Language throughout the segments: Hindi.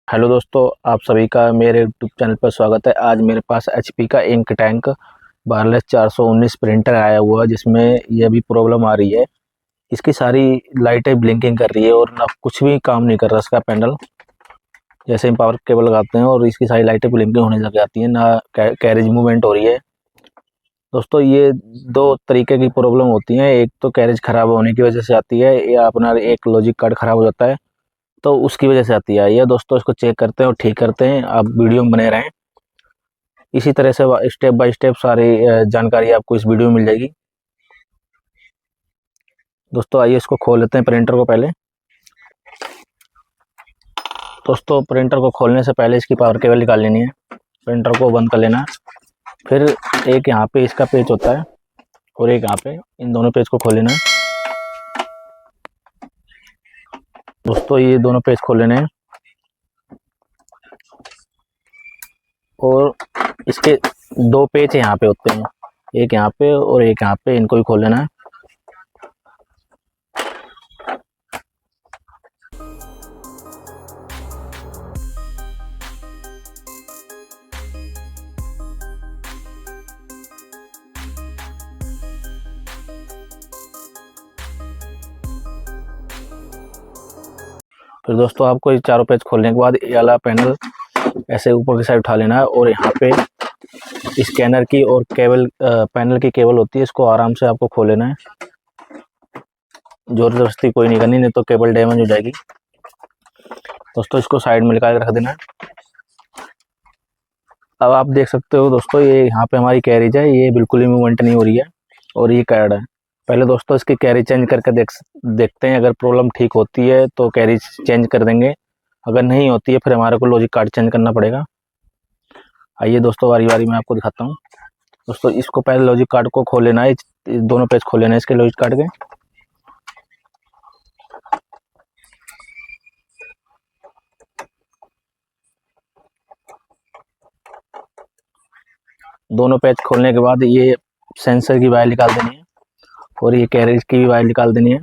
हेलो दोस्तों, आप सभी का मेरे यूट्यूब चैनल पर स्वागत है। आज मेरे पास एचपी का इंक टैंक वायरलेस 419 प्रिंटर आया हुआ है, जिसमें ये अभी प्रॉब्लम आ रही है। इसकी सारी लाइटें ब्लिंकिंग कर रही है और ना कुछ भी काम नहीं कर रहा इसका पैनल। जैसे हम पावर केबल लगाते हैं और इसकी सारी लाइटें ब्लिंकिंग होने लग जाती हैं, ना कैरेज मूवमेंट हो रही है। दोस्तों, ये दो तरीके की प्रॉब्लम होती हैं। एक तो कैरेज ख़राब होने की वजह से आती है, या अपना एक लॉजिक कार्ड ख़राब हो जाता है तो उसकी वजह से आती है। ये दोस्तों इसको चेक करते हैं और ठीक करते हैं। आप वीडियो में बने रहें। इसी तरह से स्टेप बाय स्टेप सारी जानकारी आपको इस वीडियो में मिल जाएगी। दोस्तों आइए इसको खोल लेते हैं, प्रिंटर को पहले। दोस्तों प्रिंटर को खोलने से पहले इसकी पावर केबल निकाल लेनी है, प्रिंटर को बंद कर लेना है। फिर एक यहाँ पे इसका पेज होता है और एक यहाँ पे, इन दोनों पेज को खोल लेना है। दोस्तों ये दोनों पेज खोल लेने हैं और इसके दो पेज यहाँ पे होते हैं, एक यहाँ पे और एक यहाँ पे, इनको भी खोल लेना है। फिर दोस्तों आपको ये चारों पेज खोलने के बाद ये वाला पैनल ऐसे ऊपर की साइड उठा लेना है और यहाँ पे स्कैनर की और केबल पैनल की केबल होती है, इसको आराम से आपको खोल लेना है। जोर जबरदस्ती कोई नहीं करनी, नहीं तो केबल डैमेज हो जाएगी। दोस्तों इसको साइड में निकाल के रख देना है। अब आप देख सकते हो दोस्तों, ये यहाँ पे हमारी कैरेज है, ये बिल्कुल ही मूवमेंट नहीं हो रही है और ये कार्ड है। पहले दोस्तों इसकी कैरेज चेंज करके देखते हैं। अगर प्रॉब्लम ठीक होती है तो कैरेज चेंज कर देंगे, अगर नहीं होती है फिर हमारे को लॉजिक कार्ड चेंज करना पड़ेगा। आइए दोस्तों बारी बारी मैं आपको दिखाता हूँ। दोस्तों इसको पहले लॉजिक कार्ड को खोल लेना है, दोनों पेज खोल लेना है इसके लॉजिक कार्ड के। दोनों पेज खोलने के बाद ये सेंसर की वायर निकाल देनी है और ये कैरेज की भी वायर निकाल देनी है।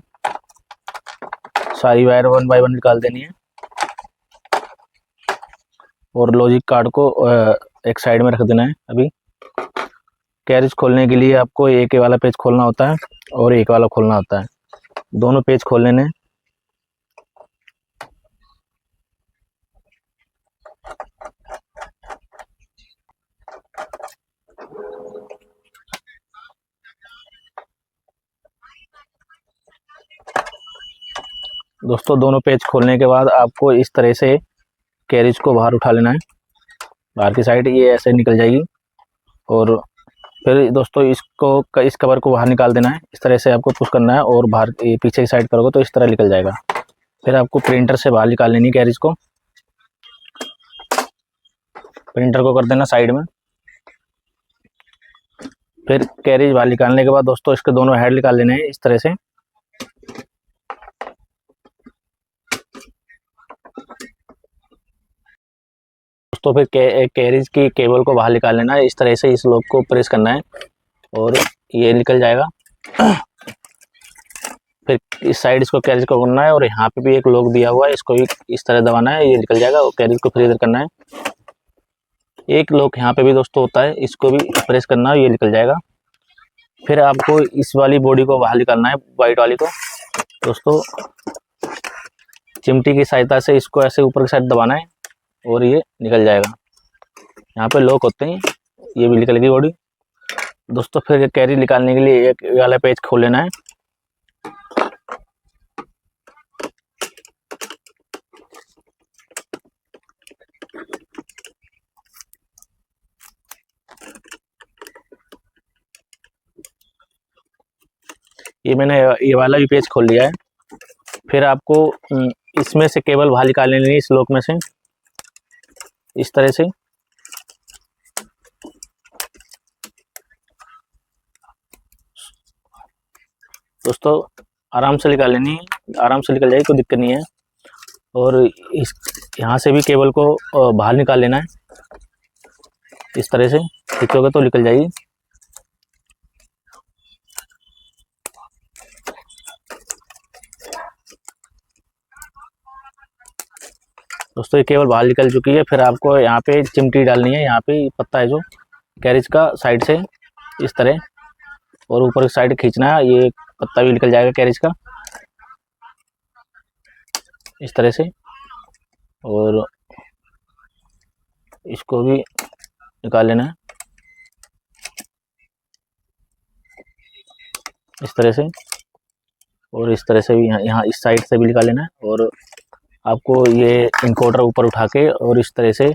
सारी वायर वन बाय वन निकाल देनी है और लॉजिक कार्ड को एक साइड में रख देना है। अभी कैरेज खोलने के लिए आपको एक वाला पेज खोलना होता है और एक वाला खोलना होता है, दोनों पेज खोल लेने हैं। दोस्तों दोनों पेज खोलने के बाद आपको इस तरह से कैरेज को बाहर उठा लेना है, बाहर की साइड ये ऐसे निकल जाएगी। और फिर दोस्तों इसको इस कवर को बाहर निकाल देना है। इस तरह से आपको पुश करना है और बाहर ये पीछे की साइड करोगे तो इस तरह निकल जाएगा। फिर आपको प्रिंटर से बाहर निकाल लेनी कैरेज को, प्रिंटर को कर देना साइड में। फिर कैरेज बाहर निकालने के बाद दोस्तों इसके दोनों हेड निकाल लेने हैं इस तरह से। दोस्तों फिर कैरेज की केबल को बाहर निकाल लेना है इस तरह से, इस लॉक को प्रेस करना है और ये निकल जाएगा। फिर इस साइड इसको कैरेज को करना है और यहाँ पे भी एक लॉक दिया हुआ है, इसको भी इस तरह दबाना है, ये निकल जाएगा। और कैरेज को फिर इधर करना है। एक लॉक यहाँ पे भी दोस्तों होता है, इसको भी प्रेस करना है, ये निकल जाएगा। फिर आपको इस वाली बॉडी को बाहर निकालना है, वाइट वाली को। दोस्तों चिमटी की सहायता से इसको ऐसे ऊपर की साइड दबाना है और ये निकल जाएगा। यहाँ पे लॉक होते हैं, ये भी निकल गई बॉडी। दोस्तों फिर कैरेज निकालने के लिए एक वाला पेज खोल लेना है। ये मैंने ये वाला भी पेज खोल लिया है। फिर आपको इसमें से केबल बाहर निकाल लेनी है, इस लॉक में से इस तरह से। दोस्तों आराम से निकाल लेनी है, आराम से निकल जाएगी, कोई दिक्कत नहीं है। और इस यहाँ से भी केबल को बाहर निकाल लेना है इस तरह से, खींचोगे तो निकल जाएगी। दोस्तों ये केबल बाहर निकल चुकी है। फिर आपको यहाँ पे चिमटी डालनी है, यहाँ पे पत्ता है जो कैरेज का साइड से इस तरह, और ऊपर की साइड खींचना है, ये पत्ता भी निकल जाएगा कैरेज का इस तरह से। और इसको भी निकाल लेना है इस तरह से, और इस तरह से भी यहाँ इस साइड से भी निकाल लेना है। और आपको ये इनकोडर ऊपर उठा के और इस तरह से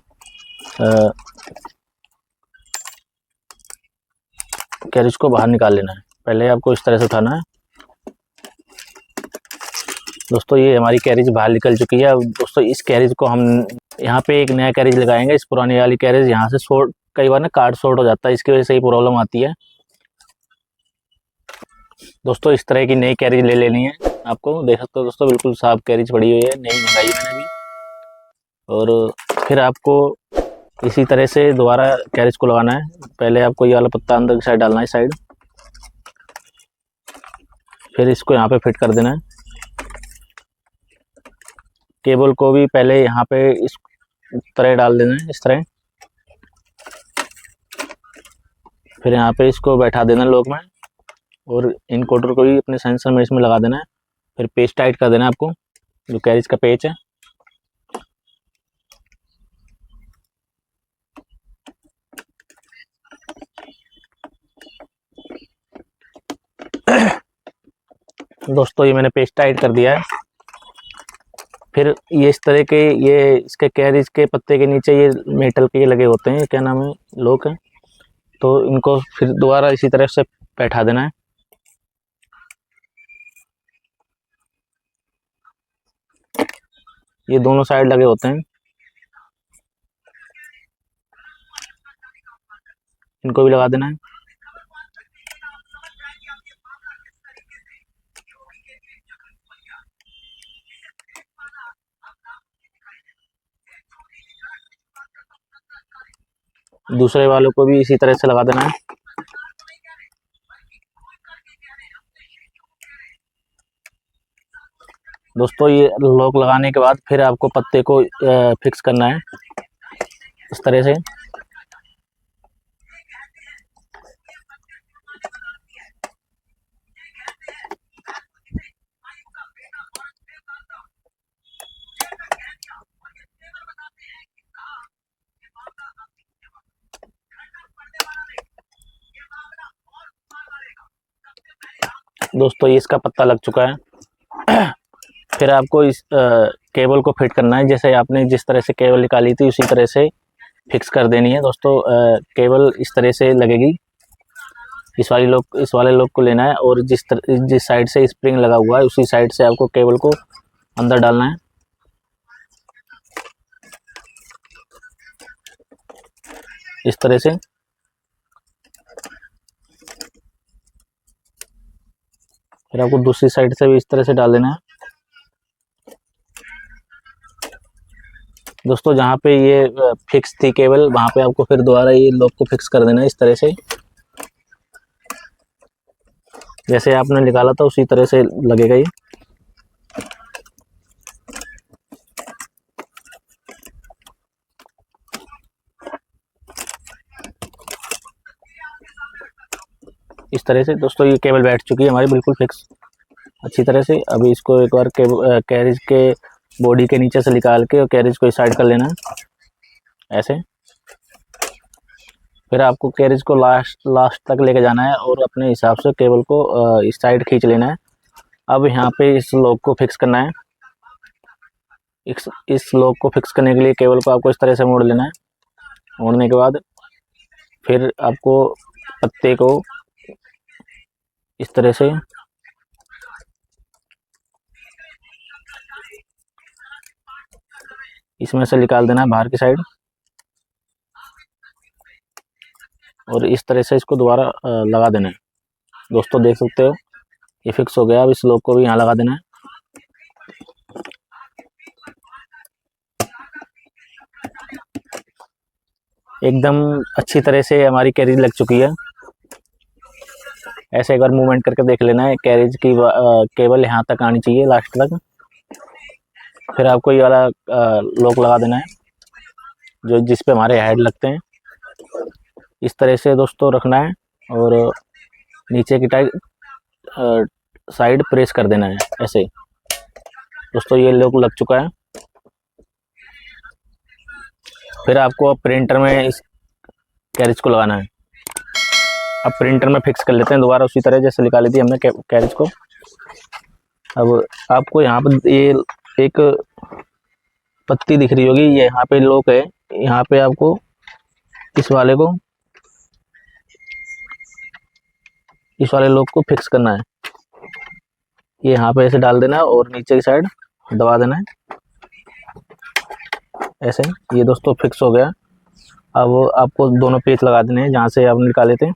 कैरेज को बाहर निकाल लेना है। पहले आपको इस तरह से उठाना है। दोस्तों ये हमारी कैरेज बाहर निकल चुकी है। अब दोस्तों इस कैरेज को हम यहाँ पे एक नया कैरेज लगाएंगे। इस पुरानी वाली कैरेज यहाँ से शॉर्ट, कई बार ना कार्ड शॉर्ट हो जाता है, इसकी वजह से ही प्रॉब्लम आती है। दोस्तों इस तरह की नई कैरेज ले लेनी है। आपको देख सकते हो दोस्तों, बिल्कुल साफ कैरेज पड़ी हुई है, नई मंगाई मैंने अभी। और फिर आपको इसी तरह से दोबारा कैरेज को लगाना है। पहले आपको ये वाला पत्ता अंदर की साइड डालना है साइड, फिर इसको यहाँ पे फिट कर देना है। केबल को भी पहले यहाँ पे इस तरह डाल देना है, इस तरह। फिर यहाँ पे इसको बैठा देना लॉक में, और इनकोडर को भी अपने सेंसर में इसमें लगा देना है। फिर पेच टाइट कर देना है आपको, जो कैरेज का पेच है। दोस्तों ये मैंने पेच टाइट कर दिया है। फिर ये इस तरह के, ये इसके कैरेज के पत्ते के नीचे ये मेटल के ये लगे होते हैं, क्या नाम है, लॉक है। तो इनको फिर दोबारा इसी तरह से बैठा देना है। ये दोनों साइड लगे होते हैं, इनको भी लगा देना है। दूसरे वालों को भी इसी तरह से लगा देना है। दोस्तों ये लॉक लगाने के बाद फिर आपको पत्ते को फिक्स करना है इस तरह से। दोस्तों ये इसका पत्ता लग चुका है। फिर आपको इस केबल को फिट करना है। जैसे आपने जिस तरह से केबल निकाली थी उसी तरह से फिक्स कर देनी है। दोस्तों केबल इस तरह से लगेगी। इस वाले लोक को लेना है, और जिस साइड से स्प्रिंग लगा हुआ है उसी साइड से आपको केबल को अंदर डालना है इस तरह से। फिर आपको दूसरी साइड से भी इस तरह से डाल देना है। दोस्तों जहाँ पे ये फिक्स थी केबल, वहाँ पे आपको फिर दोबारा ये लॉक को फिक्स कर देना है इस तरह से। जैसे आपने निकाला था उसी तरह से लगेगा ये। इस तरह से दोस्तों ये केबल बैठ चुकी है हमारी बिल्कुल फिक्स अच्छी तरह से। अभी इसको एक बार कैरेज के बॉडी के नीचे से निकाल के और कैरेज को इस साइड कर लेना है ऐसे। फिर आपको कैरेज को लास्ट तक लेके जाना है, और अपने हिसाब से केबल को इस साइड खींच लेना है। अब यहाँ पे इस लॉक को फिक्स करना है। इस लॉक को फिक्स करने के लिए केबल को आपको इस तरह से मोड़ लेना है। मोड़ने के बाद फिर आपको पत्ते को इस तरह से इसमें से निकाल देना है बाहर की साइड, और इस तरह से इसको दोबारा लगा देना है। दोस्तों देख सकते हो ये फिक्स हो गया। अब इस लॉक को भी यहाँ लगा देना है। एकदम अच्छी तरह से हमारी कैरेज लग चुकी है। ऐसे एक बार मूवमेंट करके देख लेना है। कैरेज की केबल यहाँ तक आनी चाहिए, लास्ट तक। फिर आपको ये वाला लॉक लगा देना है जो जिस पे हमारे हेड लगते हैं। इस तरह से दोस्तों रखना है और नीचे की साइड प्रेस कर देना है ऐसे। दोस्तों ये लॉक लग चुका है। फिर आपको प्रिंटर में इस कैरेज को लगाना है। अब प्रिंटर में फिक्स कर लेते हैं दोबारा उसी तरह जैसे निकाली थी हमने कैरेज को। अब आपको यहाँ पर ये एक पत्ती दिख रही होगी, ये यहाँ पे लॉक है। यहाँ पे आपको इस वाले लॉक को फिक्स करना है। ये यहाँ पे ऐसे डाल देना है और नीचे की साइड दबा देना है ऐसे। ये दोस्तों फिक्स हो गया। अब आपको दोनों पेच लगा देने हैं जहाँ से आप निकाले थे।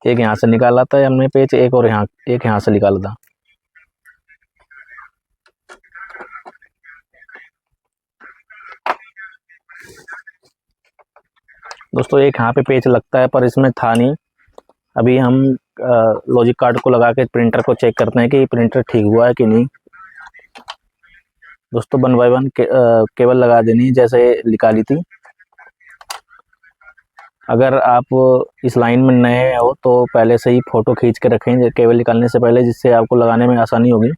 एक यहाँ से निकाला था हमने पेच, एक और एक यहाँ से निकाला था। दोस्तों एक यहाँ पे पेच लगता है पर इसमें था नहीं। अभी हम लॉजिक कार्ड को लगा के प्रिंटर को चेक करते हैं कि प्रिंटर ठीक हुआ है कि नहीं। दोस्तों 1 बाय 1 केबल लगा देनी जैसे निकाली थी। अगर आप इस लाइन में नए हो तो पहले से ही फ़ोटो खींच के रखें केबल निकालने से पहले, जिससे आपको लगाने में आसानी होगी।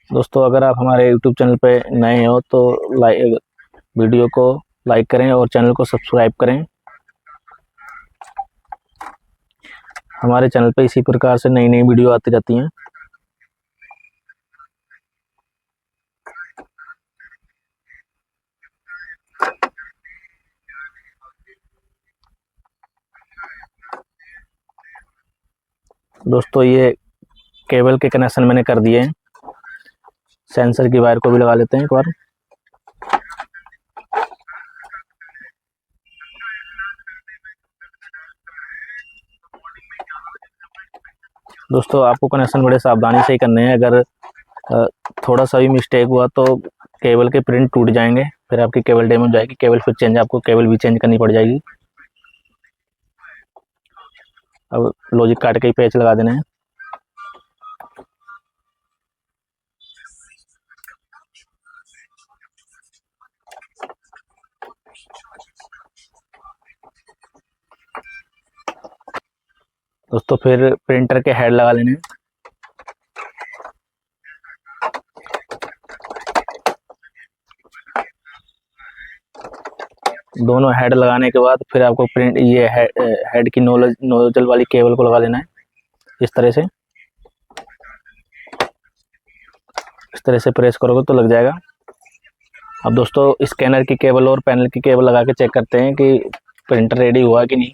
दोस्तों अगर आप हमारे YouTube चैनल पे नए हो तो वीडियो को लाइक करें और चैनल को सब्सक्राइब करें। हमारे चैनल पे इसी प्रकार से नई नई वीडियो आती रहती हैं। दोस्तों ये केबल के कनेक्शन मैंने कर दिए हैं। सेंसर की वायर को भी लगा लेते हैं एक बार। दोस्तों आपको कनेक्शन बड़े सावधानी से ही करने हैं। अगर थोड़ा सा भी मिस्टेक हुआ तो केबल के प्रिंट टूट जाएंगे, फिर आपकी केबल डैमेज हो जाएगी। आपको केबल भी चेंज करनी पड़ जाएगी। अब लॉजिक काट के ही पैच लगा देना है। दोस्तों फिर प्रिंटर के हेड लगा लेने हैं। दोनों हेड लगाने के बाद फिर आपको ये हेड की नोजल वाली केबल को लगा लेना है इस तरह से। इस तरह से प्रेस करोगे तो लग जाएगा। अब दोस्तों स्कैनर की केबल और पैनल की केबल लगा के चेक करते हैं कि प्रिंटर रेडी हुआ कि नहीं।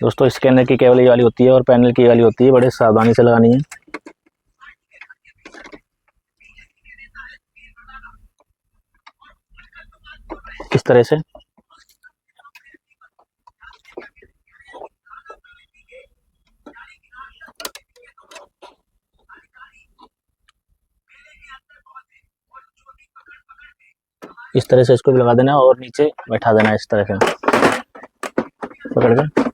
दोस्तों स्कैनर की केबल ये वाली होती है और पैनल की वाली होती है, बड़े सावधानी से लगानी है इस तरह से। इस तरह से इसको भी लगा देना है और नीचे बैठा देना है इस तरह से पकड़ के।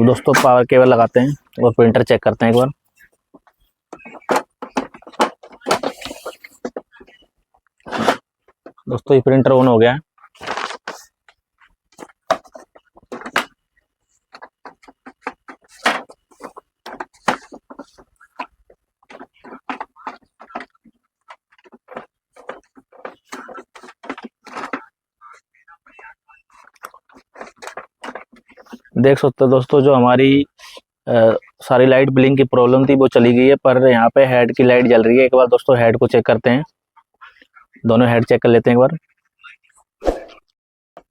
दोस्तों पावर केबल लगाते हैं और प्रिंटर चेक करते हैं एक बार। दोस्तों ये प्रिंटर ऑन हो गया है। देख सकते हो दोस्तों जो हमारी सारी लाइट ब्लिंक की प्रॉब्लम थी वो चली गई है, पर यहाँ पे हेड की लाइट जल रही है। एक बार दोस्तों हेड को चेक करते हैं, दोनों हेड चेक कर लेते हैं एक बार।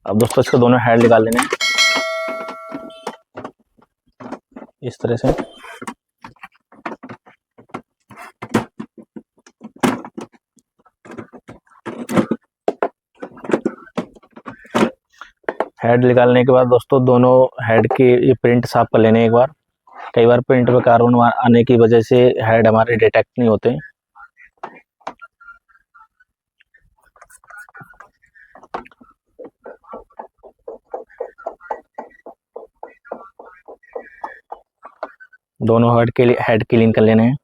अब दोस्तों इसको दोनों हेड निकाल लेने इस तरह से। हेड निकालने के बाद दोस्तों दोनों हेड की ये प्रिंट साफ कर लेने एक बार। कई बार प्रिंट में कार्बन आने की वजह से हेड हमारे डिटेक्ट नहीं होते। दोनों हेड क्लीन कर लेने हैं।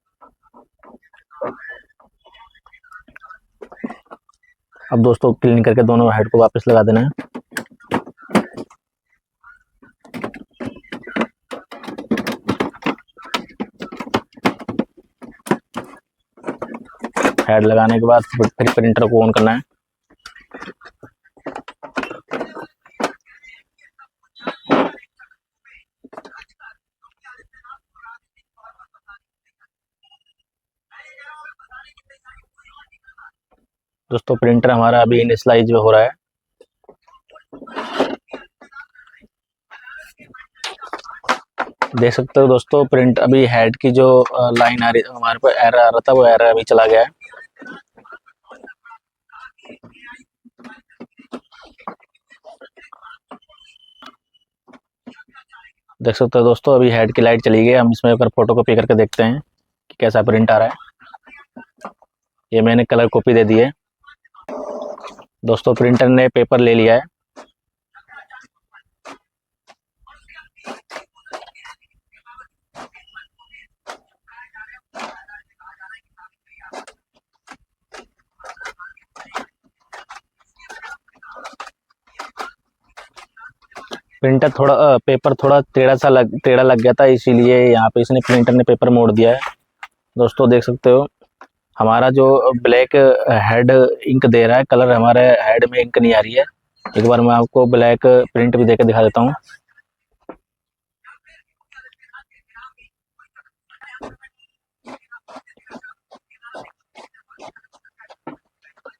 अब दोस्तों क्लीन करके दोनों हेड को वापस लगा देना है। हेड लगाने के बाद फिर प्रिंटर को ऑन करना है। दोस्तों प्रिंटर हमारा अभी इनिशियलाइज हो रहा है। देख सकते हो दोस्तों प्रिंट अभी हेड की जो लाइन आ रही हमारे पास एरर आ रहा था, वो एरर अभी चला गया है। देख सकते हो दोस्तों अभी हेड की लाइट चली गई। हम इसमें एक फोटो कॉपी करके देखते हैं कि कैसा प्रिंट आ रहा है। ये मैंने कलर कॉपी दे दी है। दोस्तों प्रिंटर ने पेपर ले लिया है। प्रिंटर पेपर थोड़ा टेढ़ा लग गया था, इसीलिए यहाँ पे इसने प्रिंटर ने पेपर मोड़ दिया है। दोस्तों देख सकते हो हमारा जो ब्लैक हेड इंक दे रहा है, कलर हमारे हेड में इंक नहीं आ रही है। एक बार मैं आपको ब्लैक प्रिंट भी देकर दिखा देता हूँ।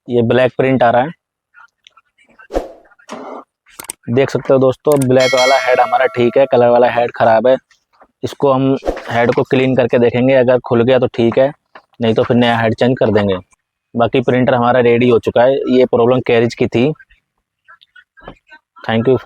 ये ब्लैक प्रिंट आ रहा है। देख सकते हो दोस्तों ब्लैक वाला हेड हमारा ठीक है, कलर वाला हेड खराब है। इसको हम हेड को क्लीन करके देखेंगे, अगर खुल गया तो ठीक है, नहीं तो फिर नया हेड चेंज कर देंगे। बाकी प्रिंटर हमारा रेडी हो चुका है। ये प्रॉब्लम कैरिज की थी। Thank you.